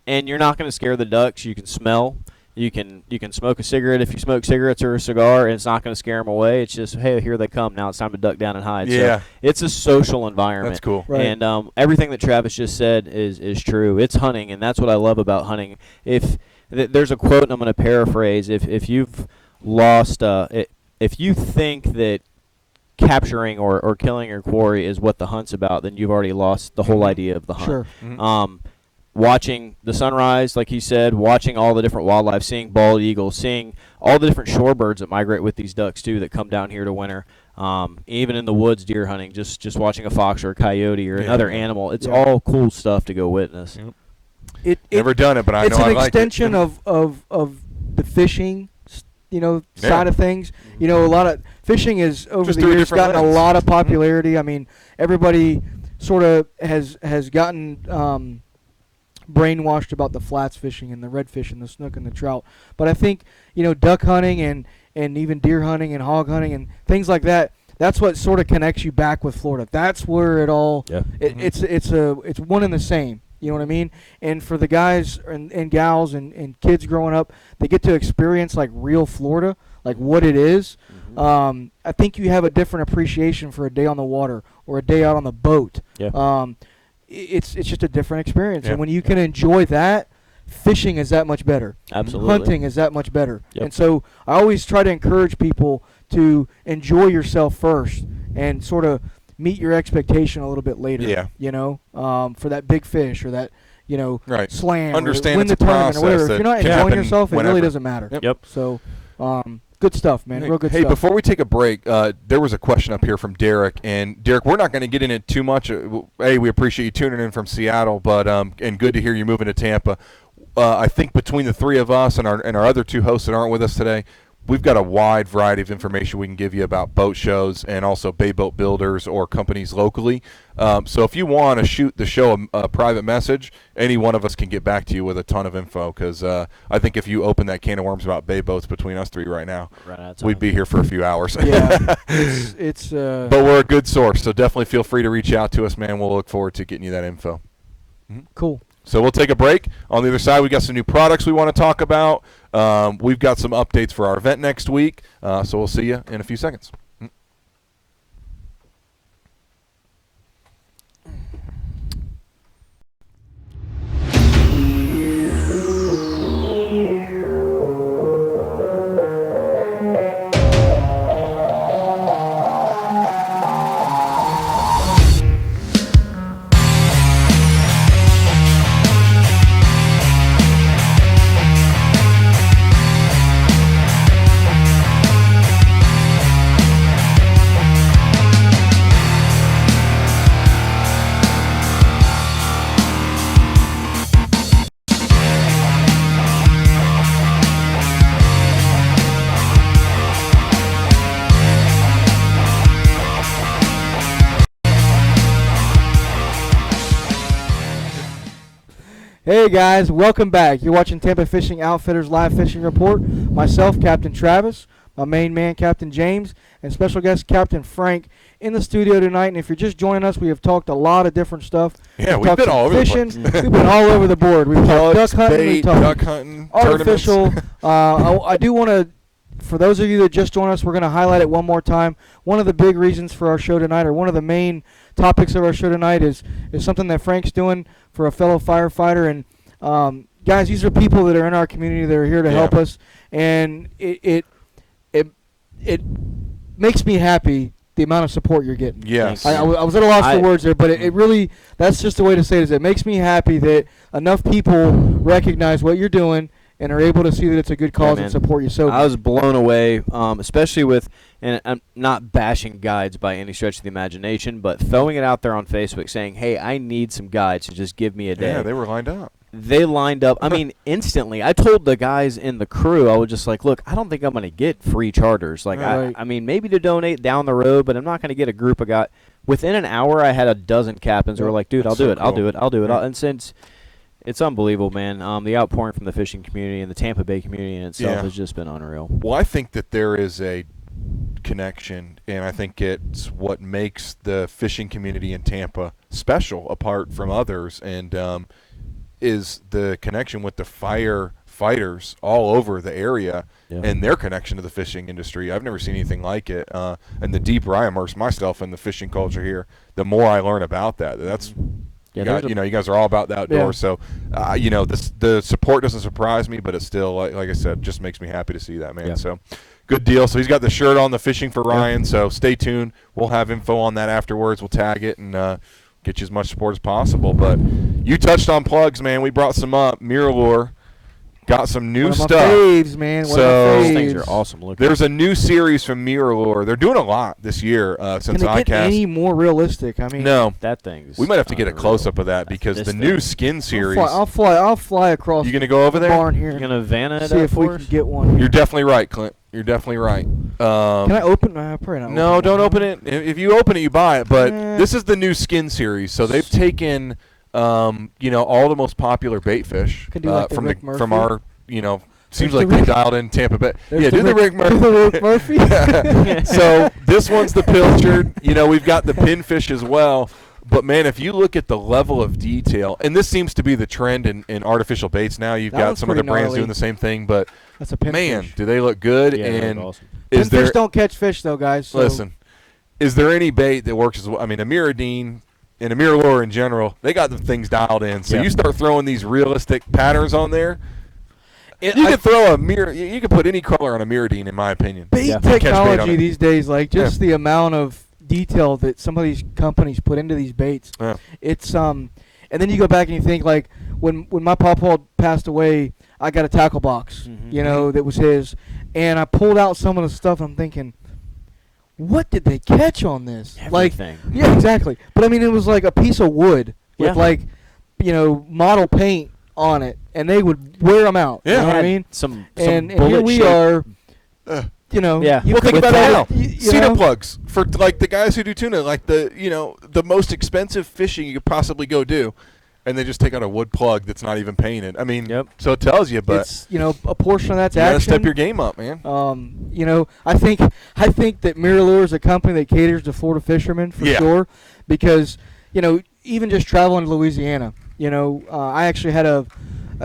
And you're not going to scare the ducks. You can smell. You can smoke a cigarette if you smoke cigarettes or a cigar, and it's not going to scare them away. It's just, hey, here they come. Now it's time to duck down and hide. So it's a social environment. That's cool. And everything that Travis just said is true. It's hunting, and that's what I love about hunting. There's a quote, and I'm going to paraphrase. If you've lost if you think that capturing or killing your quarry is what the hunt's about, then you've already lost the whole idea of the hunt. Sure. Watching the sunrise, like he said, watching all the different wildlife, seeing bald eagles, seeing all the different shorebirds that migrate with these ducks too, that come down here to winter. Even in the woods, deer hunting, just watching a fox or a coyote or another animal. It's all cool stuff to go witness. Never done it, but I know I like it. It's an extension of the fishing side of things. A lot of fishing is over the years gotten a lot of popularity. I mean, everybody sort of has gotten brainwashed about the flats fishing and the redfish and the snook and the trout. But I think duck hunting and even deer hunting and hog hunting and things like that. That's what sort of connects you back with Florida. That's where it all. Yeah. It's one and the same. You know what I mean? And for the guys and gals and kids growing up, they get to experience like real Florida, like what it is. I think you have a different appreciation for a day on the water or a day out on the boat. Yeah. It's just a different experience, and when you can enjoy that, fishing is that much better. Absolutely. Hunting is that much better. Yep. And so I always try to encourage people to enjoy yourself first and sort of meet your expectation a little bit later. Yeah. For that big fish or that, right. slam. Understand or win the tournament or whatever. If you're not enjoying yourself, whenever. It really doesn't matter. Yep. So, good stuff, man. Real good stuff. Hey, before we take a break, there was a question up here from Derek. And, Derek, we're not going to get in it too much. We appreciate you tuning in from Seattle, but and good to hear you moving to Tampa. I think between the three of us and our other two hosts that aren't with us today, we've got a wide variety of information we can give you about boat shows and also bay boat builders or companies locally. So if you want to shoot the show a private message, any one of us can get back to you with a ton of info because I think if you open that can of worms about bay boats between us three right now, we'd be here for a few hours. Yeah, but we're a good source, so definitely feel free to reach out to us, man. We'll look forward to getting you that info. Cool. So we'll take a break. On the other side, we got some new products we want to talk about. We've got some updates for our event next week. So we'll see you in a few seconds. Hey guys, welcome back. You're watching Tampa Fishing Outfitters Live Fishing Report. Myself, Captain Travis, my main man, Captain James, and special guest, Captain Frank, in the studio tonight. And if you're just joining us, we have talked a lot of different stuff. Yeah, we've been all over fishing. the place. We've been all over the board. We've talked duck hunting, bait, duck hunting, artificial. I do want to, for those of you that just joined us, we're going to highlight it one more time. One of the big reasons for our show tonight, or one of the main topics of our show tonight, is something that Frank's doing for a fellow firefighter. And guys, these are people that are in our community that are here to help us, and it makes me happy the amount of support you're getting. Yes. I was at a loss for words there, but it really, that's just the way to say it, is it makes me happy that enough people recognize what you're doing and are able to see that it's a good cause and support you. So I was blown away, especially with, and I'm not bashing guides by any stretch of the imagination, but throwing it out there on Facebook saying, hey, I need some guides to just give me a day. Yeah, they were lined up. They lined up. I mean, instantly. I told the guys in the crew, I was just like, look, I don't think I'm going to get free charters. Like, I mean, maybe to donate down the road, but I'm not going to get a group of guys. Within an hour, I had a dozen captains who were like, dude, I'll do it. And since it's unbelievable, man, the outpouring from the fishing community and the Tampa Bay community in itself has just been unreal. Well, I think that there is a connection, and I think it's what makes the fishing community in Tampa special apart from others, and is the connection with the firefighters all over the area and their connection to the fishing industry. I've never seen anything like it. And the deeper I immerse myself in the fishing culture here, the more I learn about that. That's you guys are all about the outdoors. So the support doesn't surprise me, but it's still like I said, just makes me happy to see that, man. So good deal. So he's got the shirt on, the Fishing for Ryan. So stay tuned. We'll have info on that afterwards. We'll tag it and get you as much support as possible. But you touched on plugs, man. We brought some up. MirrOlure got some new stuff. Faves, man. Those things are awesome looking. There's a new series from MirrOlure. They're doing a lot this year since ICAST. Can it get any more realistic? I mean, no. That thing's we might have to get a close-up of that because the new skin series. I'll fly across. You gonna go over there? Barn here. You're gonna Vanna it see up if we for can us? get one. You're definitely right, Clint. You're definitely right. Can I open? Probably not. No, don't open it. If you open it, you buy it. But this is the new skin series, so they've taken, all the most popular bait fish from our, seems like they dialed in Tampa Bay. Yeah, do the Rick Murphy. So this one's the pilchard. We've got the pinfish as well. But, man, if you look at the level of detail, and this seems to be the trend in artificial baits now. You've got some of the brands doing the same thing. But, that's a pinfish. Man, do they look good. Yeah, and awesome. Pinfish don't catch fish, though, guys. So. Listen, is there any bait that works as well? I mean, a Miradine and a Miralure in general, they got the things dialed in. So you start throwing these realistic patterns on there. You can throw you can put any color on a Miradine, in my opinion. Bait technology these days, the amount of detail that some of these companies put into these baits. Yeah. It's and then you go back and you think, like, when my pawpaw passed away, I got a tackle box, that was his, and I pulled out some of the stuff. I'm thinking, what did they catch on this? Everything. Yeah, exactly. But I mean, it was like a piece of wood with model paint on it, and they would wear them out. Yeah, you know what I mean. Some and here we are. Well, think about it now. Cedar plugs for the guys who do tuna, the most expensive fishing you could possibly go do, and they just take out a wood plug that's not even painted. I mean, so it tells you, but it's, a portion of that's you action. gotta step your game up, man. I think that Miralure is a company that caters to Florida fishermen for sure, because even just traveling to Louisiana, I actually had a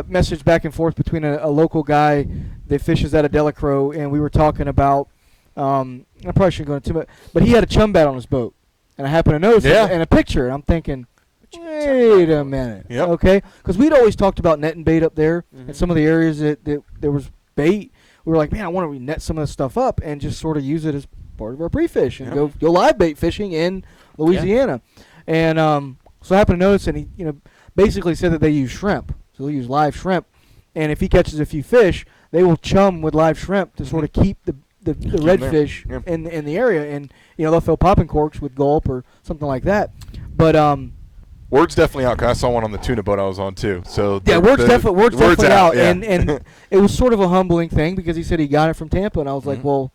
message back and forth between a local guy that fishes out of Delacroix, and we were talking about, I probably shouldn't go into too much, but he had a chum bat on his boat, and I happened to notice it in a picture, and I'm thinking, wait a minute, okay? Because we'd always talked about net and bait up there, and some of the areas that there was bait. We were like, man, I want to net some of this stuff up and just sort of use it as part of our pre-fish and go live bait fishing in Louisiana. And so I happened to notice, and he basically said that they use shrimp. So they'll use live shrimp. And if he catches a few fish, they will chum with live shrimp to sort of keep the redfish in the area. And, they'll fill popping corks with gulp or something like that. But word's definitely out, because I saw one on the tuna boat I was on, too. So word's definitely out. Yeah. And it was sort of a humbling thing, because he said he got it from Tampa. And I was like, well,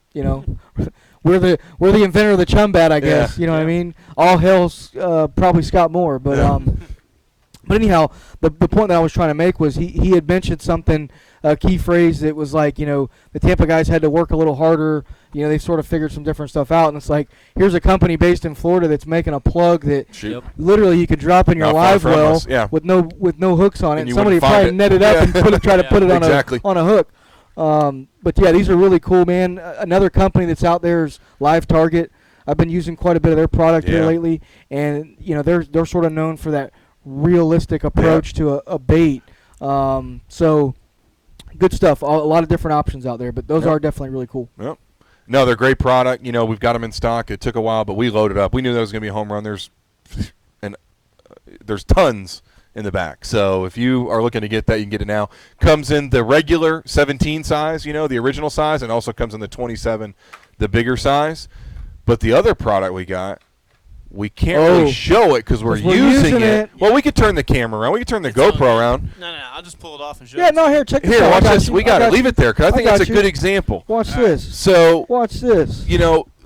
we're the inventor of the chum bat, I guess. You know what I mean? All hail's probably Scott Moore. But but anyhow, the point that I was trying to make was he had mentioned something, a key phrase that was like, the Tampa guys had to work a little harder. They sort of figured some different stuff out. And it's like, here's a company based in Florida that's making a plug that literally you could drop in your live well with no hooks on it. And somebody probably net it up and try to put it on a hook. But these are really cool, man. Another company that's out there is Live Target. I've been using quite a bit of their product here lately, and they're sort of known for that realistic approach to a bait. So good stuff. A lot of different options out there, but those are definitely really cool. Yep. No, they're great product. We've got them in stock. It took a while, but we loaded up. We knew that was going to be a home run. There's tons in the back. So if you are looking to get that, you can get it now. Comes in the regular 17 size, the original size, and also comes in the 27, the bigger size. But the other product we got, we can't really show it because we're using it. Well, we could turn the camera around. We could turn the GoPro around. No, I'll just pull it off and show it. Here, check this out. Here, watch this. We got it. Leave it there, because I think that's a good example. Watch this. So, watch this.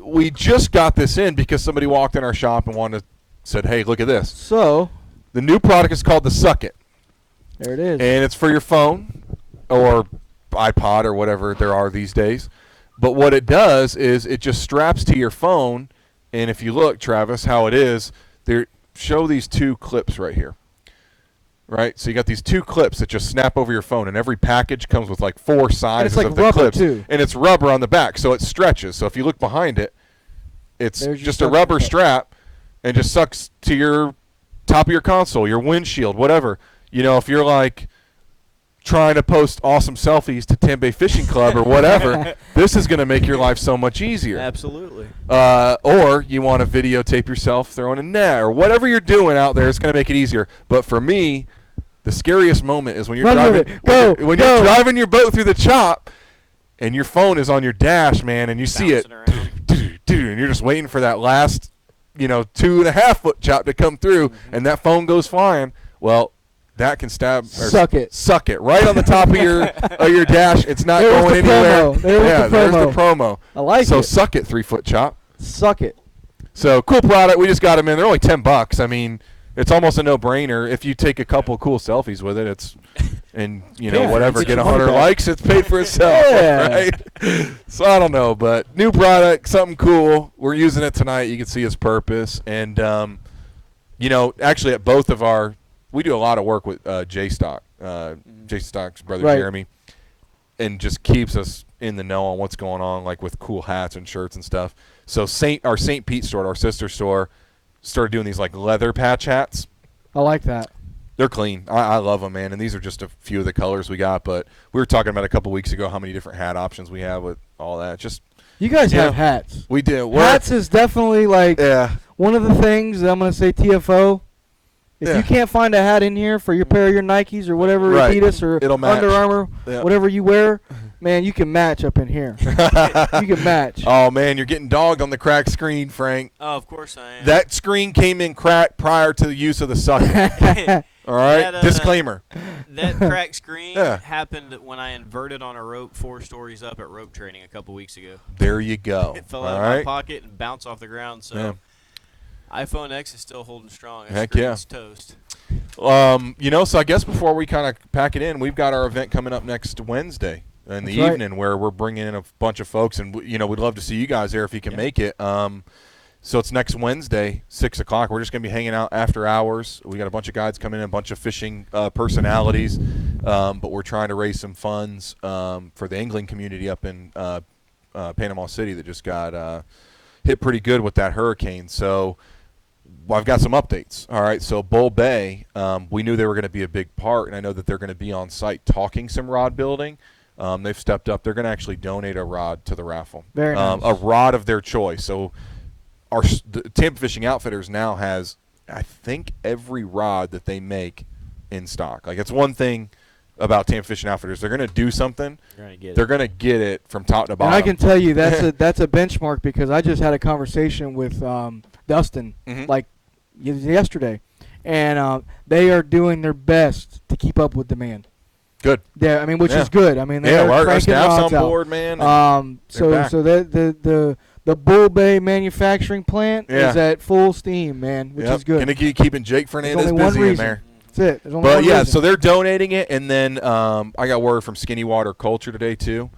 We just got this in because somebody walked in our shop and said, hey, look at this. So, the new product is called the Suck It. There it is. And it's for your phone or iPod or whatever there are these days. But what it does is it just straps to your phone. And if you look, Travis, how it is, show these two clips right here. Right? So you got these two clips that just snap over your phone, and every package comes with like 4 sizes of the clips. Too. And it's rubber on the back, so it stretches. So if you look behind it, it's just a rubber strap and just sucks to your top of your console, your windshield, whatever. If you're like trying to post awesome selfies to Tampa Bay Fishing Club or whatever, this is going to make your life so much easier. Absolutely. Or you want to videotape yourself throwing a net or whatever you're doing out there. It's going to make it easier. But for me, the scariest moment is when you're you're driving your boat through the chop and your phone is on your dash, man, and you see it, and you're just waiting for that last, 2.5 foot chop to come through, and that phone goes flying. Well, that can stab. Suck it. Suck it right on the top of your dash. It's not going anywhere. There's the promo. I like it. So suck it, 3-foot chop. Suck it. So cool product. We just got them in. They're only $10. I mean, it's almost a no-brainer. If you take a couple cool selfies with it, whatever, get 100 likes, it's paid for itself. Right? So I don't know, but new product, something cool. We're using it tonight. You can see its purpose. And, actually at both of our – we do a lot of work with J Stock, J Stock's brother Jeremy, and just keeps us in the know on what's going on, like with cool hats and shirts and stuff. So our St. Pete store, our sister store, started doing these like leather patch hats. I like that. They're clean. I love them, man. And these are just a few of the colors we got. But we were talking about a couple weeks ago how many different hat options we have with all that. Just you guys have hats. We do. Hats is definitely like one of the things that I'm going to say TFO. If you can't find a hat in here for your pair of your Nikes or whatever, Adidas or Under Armour, whatever you wear, man, you can match up in here. You can match. Oh, man, you're getting dogged on the cracked screen, Frank. Oh, of course I am. That screen came in cracked prior to the use of the sucker. All right? Disclaimer. That cracked screen happened when I inverted on a rope 4 stories up at rope training a couple weeks ago. There you go. It fell out of my pocket and bounced off the ground, so iPhone X is still holding strong. Heck yeah. Toast. So I guess before we kind of pack it in, we've got our event coming up next Wednesday in the evening where we're bringing in a bunch of folks, and we'd love to see you guys there if you can make it. So it's next Wednesday, 6 o'clock. We're just going to be hanging out after hours. We got a bunch of guides coming in, a bunch of fishing personalities, but we're trying to raise some funds for the angling community up in Panama City that just got hit pretty good with that hurricane. So I've got some updates. All right, so Bull Bay, we knew they were going to be a big part, and I know that they're going to be on site talking some rod building. They've stepped up. They're going to actually donate a rod to the raffle. Very nice. A rod of their choice. So the Tampa Fishing Outfitters now has, I think, every rod that they make in stock. Like, it's one thing about Tampa Fishing Outfitters. They're going to do something. They're going to get it from top to bottom. And I can tell you that's a benchmark because I just had a conversation with Dustin like yesterday, and they are doing their best to keep up with demand. Good. Yeah, I mean, which is good. I mean, our staff's on board, man. So the Bull Bay manufacturing plant is at full steam, man, which is good. Going to keeping Jake Fernandez busy in there. That's it. But so they're donating it, and then I got word from Skinny Water Culture today too.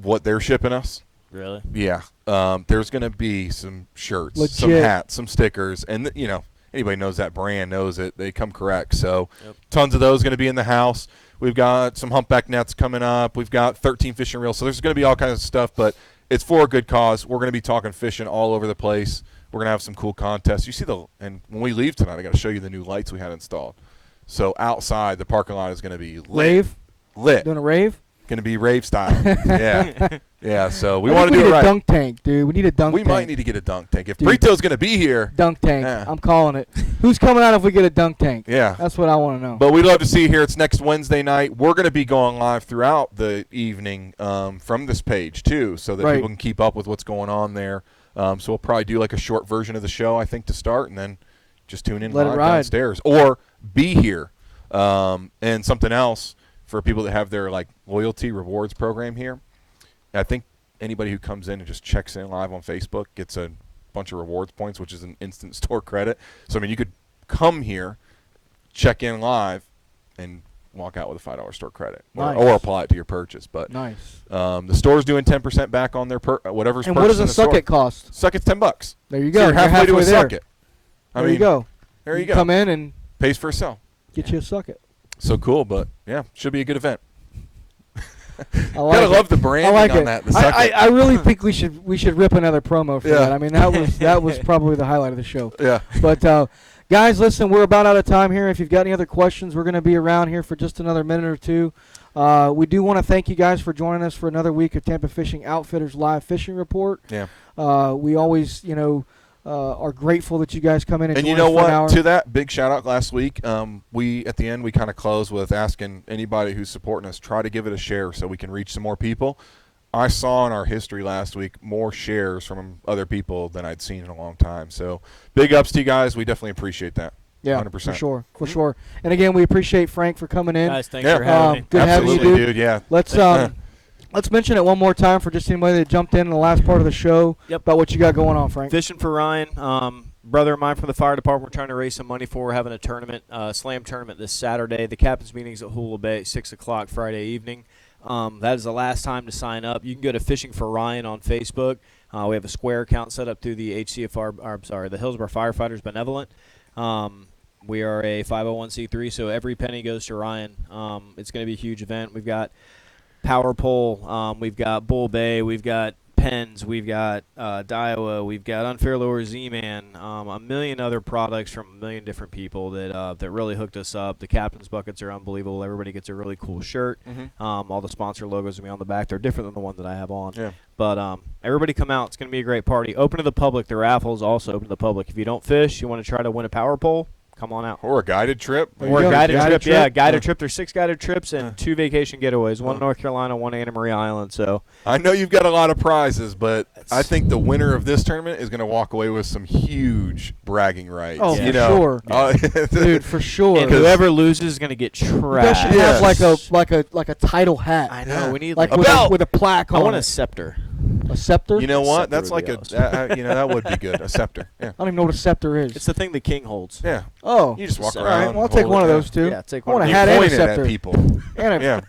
What they're shipping us. Really? Yeah. There's going to be some shirts, some hats, some stickers, and anybody knows that brand knows it. They come correct. So tons of those going to be in the house. We've got some humpback nets coming up. We've got 13 fishing reels. So there's going to be all kinds of stuff, but it's for a good cause. We're going to be talking fishing all over the place. We're going to have some cool contests. You see and when we leave tonight, I got to show you the new lights we had installed. So outside, the parking lot is going to be lit. Doing a rave? Going to be rave style. Yeah. So we want to do it right. We need a dunk tank, dude. We need a dunk tank. We might need to get a dunk tank. If Prieto's going to be here. Dunk tank. I'm calling it. Who's coming out if we get a dunk tank? Yeah. That's what I want to know. But we'd love to see you here. It's next Wednesday night. We're going to be going live throughout the evening from this page, too, so that people can keep up with what's going on there. So we'll probably do like a short version of the show, I think, to start, and then just tune in live downstairs. Or be here. And something else for people that have their loyalty rewards program here. I think anybody who comes in and just checks in live on Facebook gets a bunch of rewards points, which is an instant store credit. So, I mean, you could come here, check in live, and walk out with a $5 store credit. Nice. Or apply it to your purchase. But nice. The store's doing 10% back on their whatever's and what does a Suck It cost? Suck It's $10. There you go. So you're halfway to a there. Suck It. There you go. There you go. Come in and pays for itself. Get you a Suck It. So cool, but yeah, should be a good event. I love the branding on that. I really think we should rip another promo for that. I mean, that was probably the highlight of the show. Yeah. But guys, listen, we're about out of time here. If you've got any other questions, we're going to be around here for just another minute or two. We do want to thank you guys for joining us for another week of Tampa Fishing Outfitters Live Fishing Report. Yeah. We always, are grateful that you guys come in and you join us know for an hour. what? To that, big shout out last week. We at the end we kind of close with asking anybody who's supporting us try to give it a share so we can reach some more people. I saw in our history last week more shares from other people than I'd seen in a long time. So big ups to you guys. We definitely appreciate that. Yeah, 100%. For sure. And again, we appreciate Frank for coming in. Guys, thanks for having me. Good having you, dude. Yeah. Let's mention it one more time for just anybody that jumped in the last part of the show about what you got going on, Frank. Fishing for Ryan. Brother of mine from the fire department, we're trying to raise some money for. We're having a tournament, slam tournament this Saturday. The captain's meeting's at Hula Bay at 6 o'clock Friday evening. That is the last time to sign up. You can go to Fishing for Ryan on Facebook. We have a Square account set up through the the Hillsborough Firefighters Benevolent. We are a 501c3, so every penny goes to Ryan. It's going to be a huge event. We've got Power Pole, we've got Bull Bay, we've got Pens, we've got Daiwa, we've got Unfair Lure Z-Man, a million other products from a million different people that really hooked us up. The captain's buckets are unbelievable. Everybody gets a really cool shirt. All the sponsor logos will be on the back. They're different than the one that I have on. Yeah. But everybody come out. It's going to be a great party. Open to the public. The raffle is also open to the public. If you don't fish, you want to try to win a power pole, come on out. Or a guided trip. Or a guided trip. Yeah, guided trip. There's 6 guided trips and 2 vacation getaways, one North Carolina, one Anna Maria Island. So I know you've got a lot of prizes, but I think the winner of this tournament is going to walk away with some huge bragging rights. Oh, sure. Dude, for sure. And whoever loses is going to get trashed. You guys should have like a title hat. I know. We need like with a plaque on it. I want a scepter. A scepter? You know what? That's like that would be good. A scepter. Yeah. I don't even know what a scepter is. It's the thing the king holds. Yeah. Oh. You just walk All around. right. Well, I'll take one of those too. Yeah, take one. I want a hat and a scepter. At people. And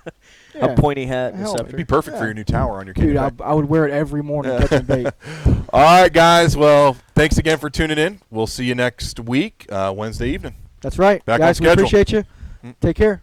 a pointy hat and a scepter. It'd be perfect for your new tower on your Dude, camping. I would wear it every morning catching bait. All right, guys. Well, thanks again for tuning in. We'll see you next week, Wednesday evening. That's right. Back guys, on we schedule. appreciate you. Take care.